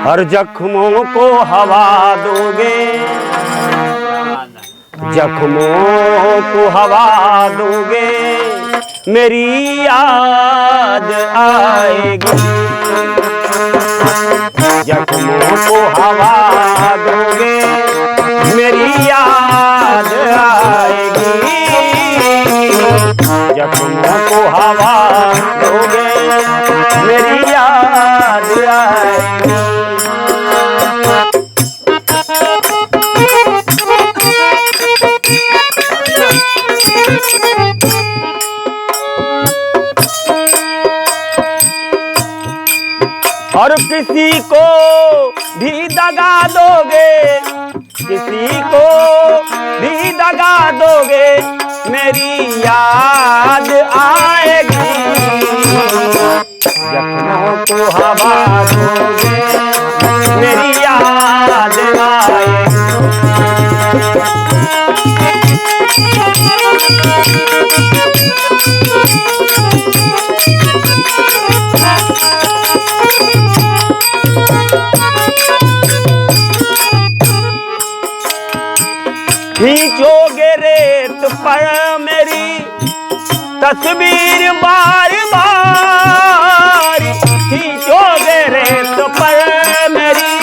हर जख्मों को हवा दोगे, जख्मों को हवा दोगे, मेरी याद आएगी। जख्मों को हवा दोगे, मेरी याद आएगी। जख्मों को हवा दोगे, मेरी याद आएगी। और किसी को भी दगा दोगे, किसी को भी दगा दोगे, मेरी याद आएगी। जख्मों को हवा दोगे, मेरी याद आएगी। खींचोगे रेत पर मेरी तस्वीर बार बार, खींचोगे रेत पर मेरी,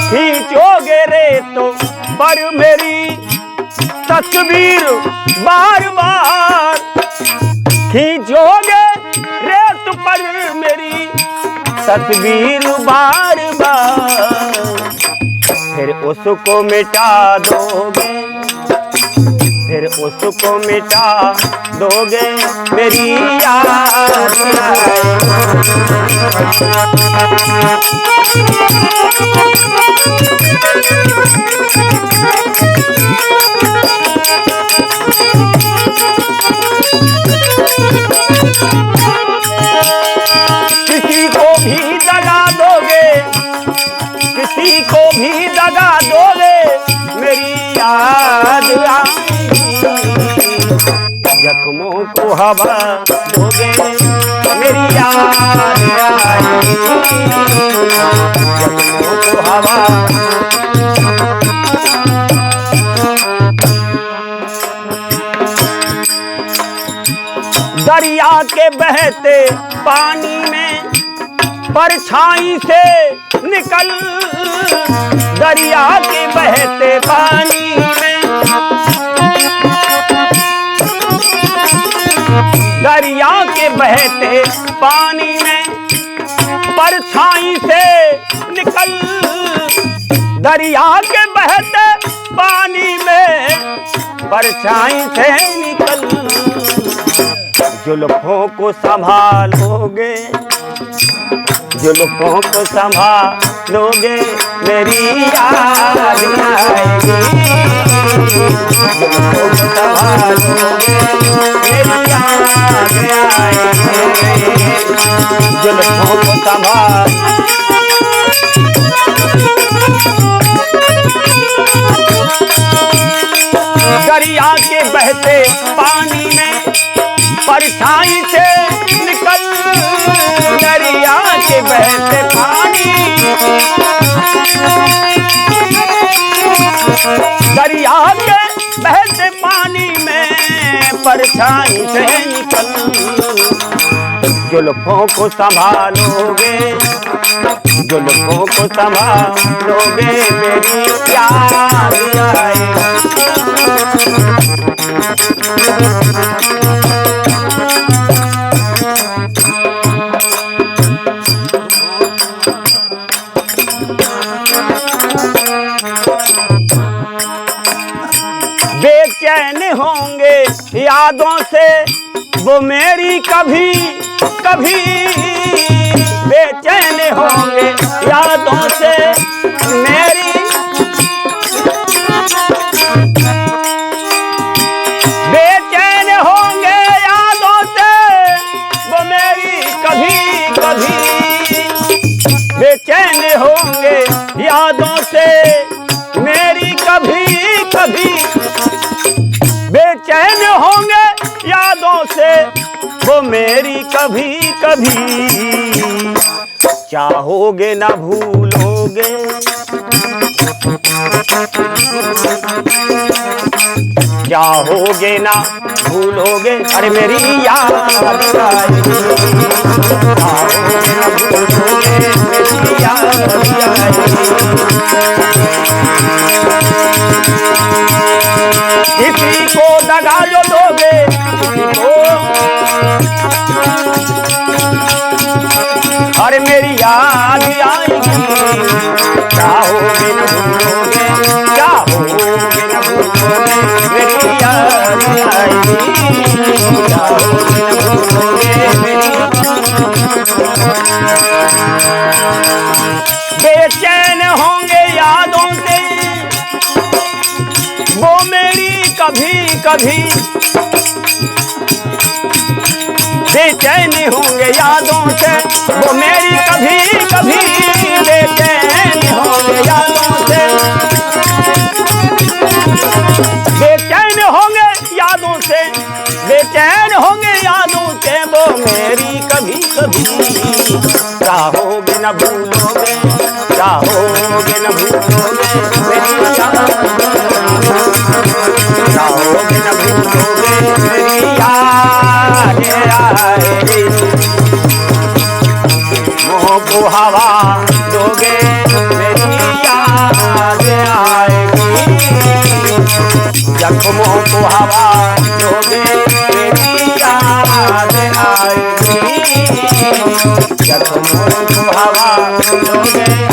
खींचोगे रेत पर मेरी तस्वीर बार बार, खींचोगे रेत पर मेरी तस्वीर बार बार, फिर उसको मिटा दोगे, फिर उसको मिटा दोगे, मेरी याद किसी को भी दगा दोगे, किसी को भी दगा दोगे, मेरी याद आएगी। जख्मों को हवा दोगे, मेरी याद आएगी। जख्मों को हवा दरिया के बहते पानी में परछाई से निकल, दरिया के बहते पानी में, दरिया के बहते पानी में परछाई से निकल, दरिया के बहते पानी में परछाई से निकल। जुल्फों को संभालोगे, जुल्फों को संभालोगे, मेरी याद आएगी। जुल्फों को संभालोगे, मेरी याद आएगी। जुल्फों को संभाल दरिया के बहते पानी में परछाई से निकल, दरिया के बहते पानी, दरिया के बहते पानी में परछाई से निकल। जुल्फों को संभालोगे, जुल्फों को संभालोगे, मेरी याद आएगी। बेचैन होंगे यादों से वो मेरी कभी कभी, बेचैन होंगे यादों से मेरी, बेचैन होंगे यादों से वो मेरी कभी कभी, बेचैन होंगे यादों से मेरी कभी कभी, बेचैन होंगे यादों से वो मेरी कभी कभी कभी, चाहोगे ना भूलोगे, चाहोगे ना भूलोगे, अरे मेरी याद आएगी, चाहोगे ना भूलोगे, मेरी याद आएगी। किसी को दगा जो दोगे, किसी को, अरे मेरी याद आएगी, चाहोगे न भूलोगे, चाहोगे न भूलोगे, मेरी याद आएगी, चाहोगे न भूलोगे, मेरी बेचैन होंगे यादों से वो मेरी कभी कभी, बेचैन होंगे यादों से वो मेरी कभी कभी, बेचैन होंगे यादों से, बेचैन होंगे यादों से, बेचैन होंगे यादों से वो मेरी कभी कभी, चाहोगे न भूलोगे, चाहोगे न भूलोगे, मेरी याद, चाहोगे न भूलोगे, मेरी याद आएगी, मोह को हवा दोगे, मेरी याद आएगी, जख्मों को हवा दोगे, मेरी याद आएगी, जख्मों को हवा दोगे।